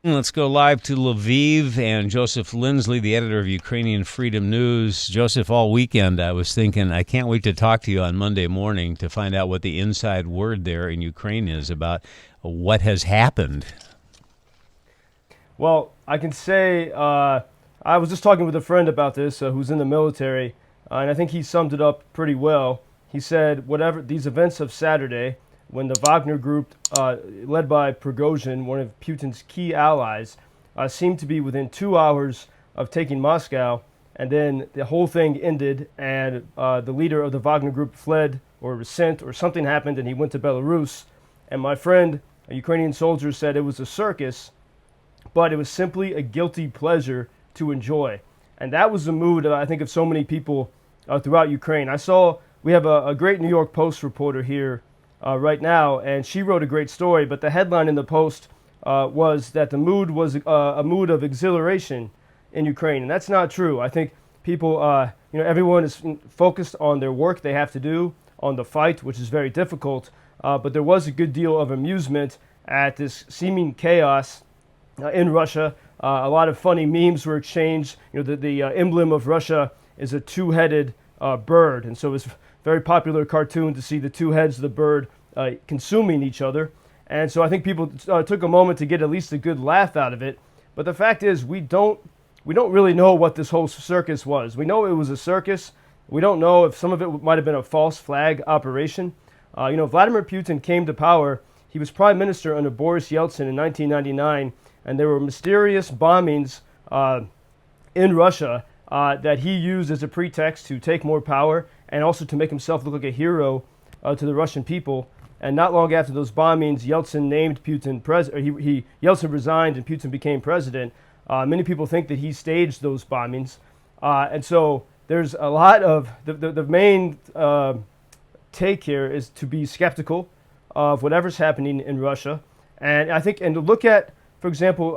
Let's go live to Lviv and Joseph Lindsley, the editor of Ukrainian Freedom News. Joseph, all weekend I was thinking, I can't wait to talk to you on Monday morning to find out what the inside word there in Ukraine is about what has happened. Well, I can say I was just talking with a friend about this who's in the military, and I think he summed it up pretty well. He said, whatever these events of Saturday, when the Wagner group, led by Prigozhin, one of Putin's key allies, seemed to be within 2 hours of taking Moscow, and then the whole thing ended, and the leader of the Wagner group fled or was sent, or something happened, and he went to Belarus. And my friend, a Ukrainian soldier, said it was a circus, but it was simply a guilty pleasure to enjoy. And that was the mood, I think, of so many people throughout Ukraine. We have a great New York Post reporter here right now, and she wrote a great story, but the headline in the Post was that the mood was a mood of exhilaration in Ukraine, and that's not true. I think people, everyone is focused on their work they have to do, on the fight, which is very difficult, but there was a good deal of amusement at this seeming chaos in Russia. A lot of funny memes were exchanged. The emblem of Russia is a two-headed bird, and so it's very popular cartoon to see the two heads of the bird consuming each other. And so I think people took a moment to get at least a good laugh out of it. But the fact is, we don't really know what this whole circus was. We know it was a circus. We don't know if some of it might have been a false flag operation. Vladimir Putin came to power. He was prime minister under Boris Yeltsin in 1999, and there were mysterious bombings in Russia that he used as a pretext to take more power and also to make himself look like a hero to the Russian people. And not long after those bombings, Yeltsin named Putin president. Yeltsin resigned and Putin became president. Many people think that he staged those bombings, and so there's a lot of the main take here is to be skeptical of whatever's happening in Russia. And I think, and to look at, for example,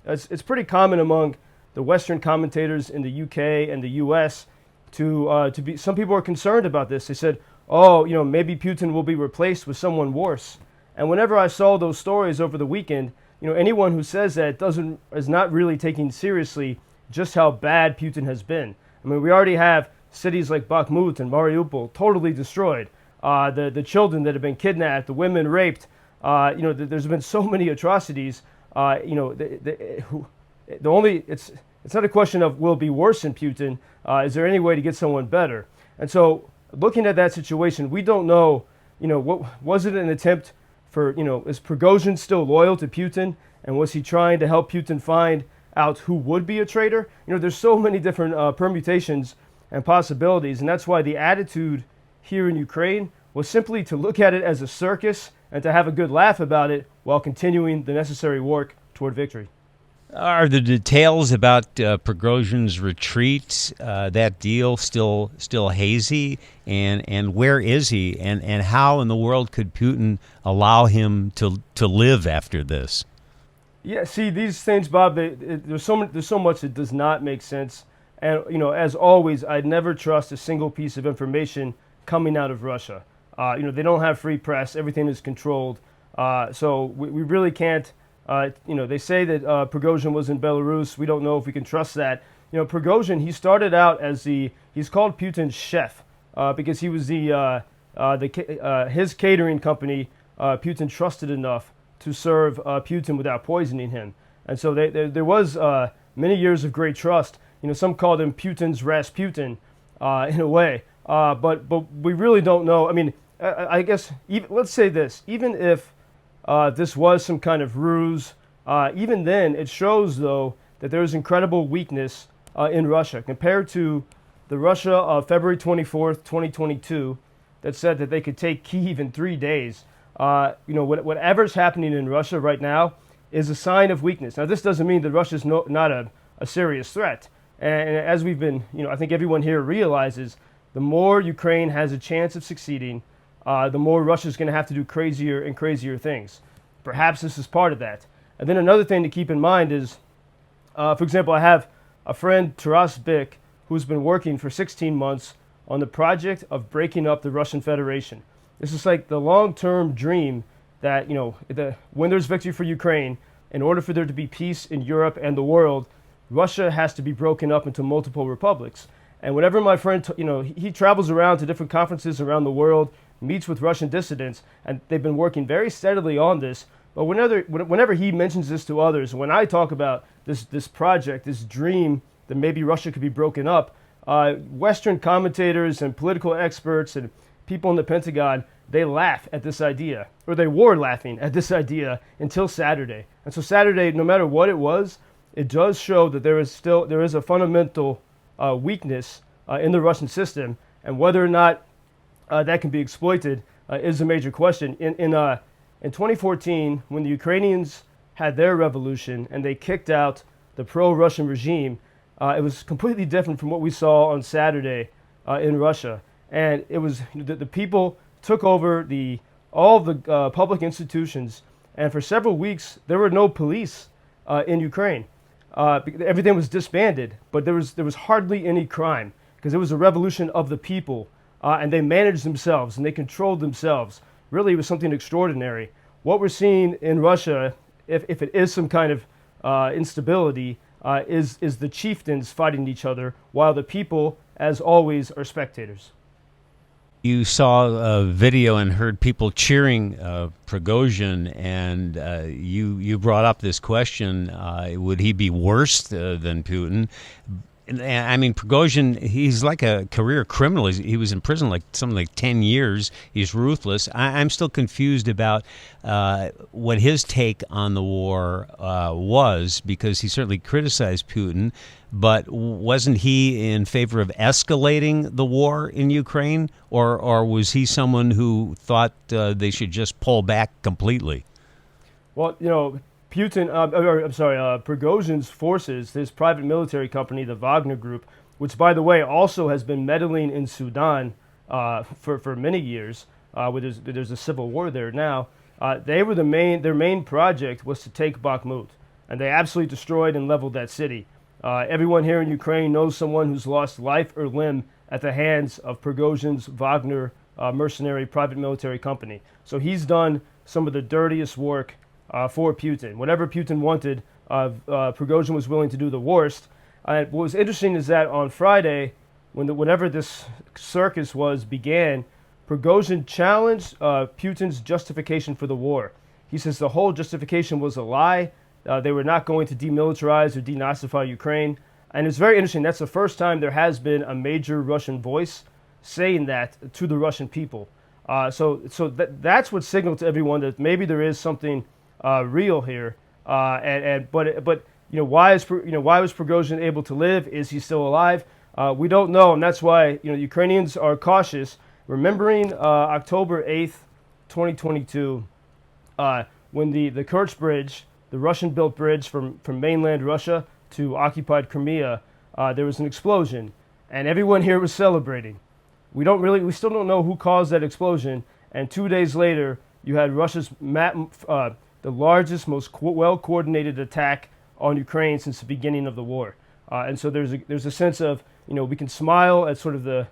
it's pretty common among the Western commentators in the UK and the US to be. Some people are concerned about this. They said, maybe Putin will be replaced with someone worse. And whenever I saw those stories over the weekend, anyone who says that is not really taking seriously just how bad Putin has been. I mean, we already have cities like Bakhmut and Mariupol totally destroyed. The children that have been kidnapped, the women raped. There's been so many atrocities. It's not a question of will it be worse than Putin. Is there any way to get someone better? And so, looking at that situation, we don't know. What was it an attempt for? Is Prigozhin still loyal to Putin, and was he trying to help Putin find out who would be a traitor? There's so many different permutations and possibilities, and that's why the attitude here in Ukraine was simply to look at it as a circus and to have a good laugh about it while continuing the necessary work toward victory. Are the details about Prigozhin's retreat, that deal, still hazy? And where is he? And how in the world could Putin allow him to live after this? Yeah, see, these things, Bob, there's so much that does not make sense. And, as always, I'd never trust a single piece of information coming out of Russia. They don't have free press. Everything is controlled. So we really can't. They say that Prigozhin was in Belarus. We don't know if we can trust that. Prigozhin, he started out as he's called Putin's chef because he was his catering company. Putin trusted enough to serve Putin without poisoning him, and so there was many years of great trust. Some called him Putin's Rasputin, in a way, but we really don't know. I mean, I guess let's say this: even if this was some kind of ruse, even then, it shows, though, that there is incredible weakness in Russia compared to the Russia of February 24th, 2022, that said that they could take Kyiv in 3 days. Whatever's happening in Russia right now is a sign of weakness. Now, this doesn't mean that Russia's not a serious threat. And as we've been, I think everyone here realizes, the more Ukraine has a chance of succeeding, the more Russia's going to have to do crazier and crazier things. Perhaps this is part of that. And then another thing to keep in mind is, for example, I have a friend, Taras Bick, who's been working for 16 months on the project of breaking up the Russian Federation. This is like the long-term dream that, when there's victory for Ukraine, in order for there to be peace in Europe and the world, Russia has to be broken up into multiple republics. And whenever my friend, he travels around to different conferences around the world, meets with Russian dissidents, and they've been working very steadily on this. But whenever he mentions this to others, when I talk about this project, this dream that maybe Russia could be broken up, Western commentators and political experts and people in the Pentagon, they laugh at this idea, or they were laughing at this idea until Saturday. And so Saturday, no matter what it was, it does show that there is a fundamental weakness in the Russian system, and whether or not that can be exploited is a major question. In 2014, when the Ukrainians had their revolution and they kicked out the pro-Russian regime, it was completely different from what we saw on Saturday in Russia. And it was the people took over all of the public institutions, and for several weeks there were no police in Ukraine. Everything was disbanded, but there was hardly any crime because it was a revolution of the people, and they managed themselves and they controlled themselves. Really, it was something extraordinary. What we're seeing in Russia, if it is some kind of instability, is the chieftains fighting each other, while the people, as always, are spectators. You saw a video and heard people cheering Prigozhin, and you brought up this question: would he be worse than Putin? And, I mean, Prigozhin, he's like a career criminal. He was in prison something like 10 years. He's ruthless. I'm still confused about what his take on the war was, because he certainly criticized Putin, but wasn't he in favor of escalating the war in Ukraine, or was he someone who thought they should just pull back completely? Well, Prigozhin's forces, his private military company, the Wagner Group, which, by the way, also has been meddling in Sudan for many years, where there's a civil war there now. Their main project was to take Bakhmut, and they absolutely destroyed and leveled that city. Everyone here in Ukraine knows someone who's lost life or limb at the hands of Prigozhin's Wagner mercenary private military company. So he's done some of the dirtiest work for Putin. Whatever Putin wanted, Prigozhin was willing to do the worst. What was interesting is that on Friday, whenever this circus began, Prigozhin challenged Putin's justification for the war. He says the whole justification was a lie. They were not going to demilitarize or denazify Ukraine. And it's very interesting. That's the first time there has been a major Russian voice saying that to the Russian people. So that's what signaled to everyone that maybe there is something real here. But why was Prigozhin able to live? Is he still alive? We don't know, and that's why Ukrainians are cautious. Remembering October 8th, 2022, when the Kerch Bridge, the Russian-built bridge from mainland Russia to occupied Crimea, there was an explosion, and everyone here was celebrating. We still don't know who caused that explosion, and 2 days later, you had Russia's the largest, most well-coordinated attack on Ukraine since the beginning of the war. And so there's a sense of, we can smile at sort of the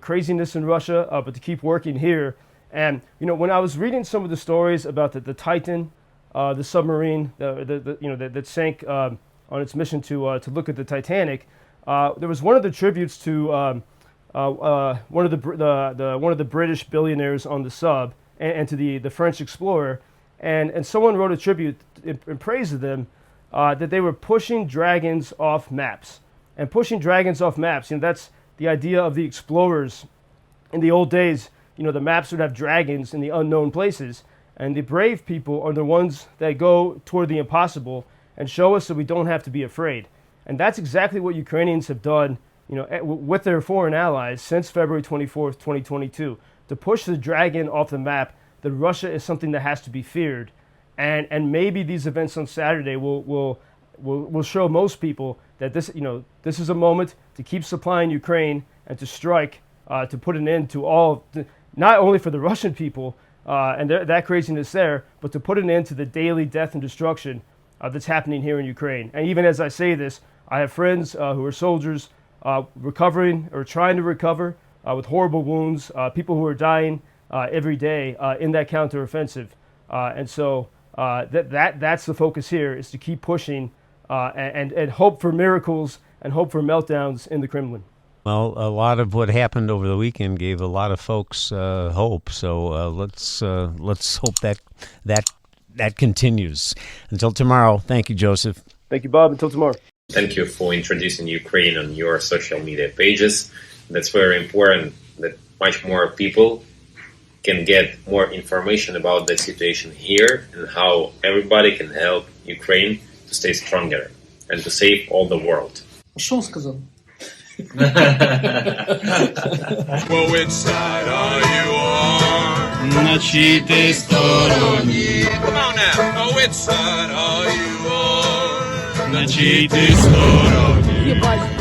craziness in Russia, but to keep working here. And, when I was reading some of the stories about the Titan, the submarine that sank on its mission to look at the Titanic, there was one of the tributes to one of the British billionaires on the sub, and to the French explorer, and someone wrote a tribute in praise of them, that they were pushing dragons off maps. And pushing dragons off maps, that's the idea of the explorers. In the old days, the maps would have dragons in the unknown places, and the brave people are the ones that go toward the impossible and show us that we don't have to be afraid. And that's exactly what Ukrainians have done, with their foreign allies since February 24th, 2022, to push the dragon off the map, that Russia is something that has to be feared. And maybe these events on Saturday will show most people that this is a moment to keep supplying Ukraine and to strike, to put an end to not only for the Russian people and that craziness there, but to put an end to the daily death and destruction that's happening here in Ukraine. And even as I say this, I have friends who are soldiers recovering or trying to recover with horrible wounds, people who are dying every day in that counteroffensive. And so That's the focus here, is to keep pushing and hope for miracles and hope for meltdowns in the Kremlin. Well, a lot of what happened over the weekend gave a lot of folks hope. So let's hope that continues. Until tomorrow, thank you, Joseph. Thank you, Bob. Until tomorrow. Thank you for introducing Ukraine on your social media pages. That's very important, that much more people can get more information about the situation here and how everybody can help Ukraine to stay stronger and to save all the world. Что он сказал? Well, which side are you on? На чьей ты стороне? Come on now. Which side are you on? На чьей ты стороне? Ебать.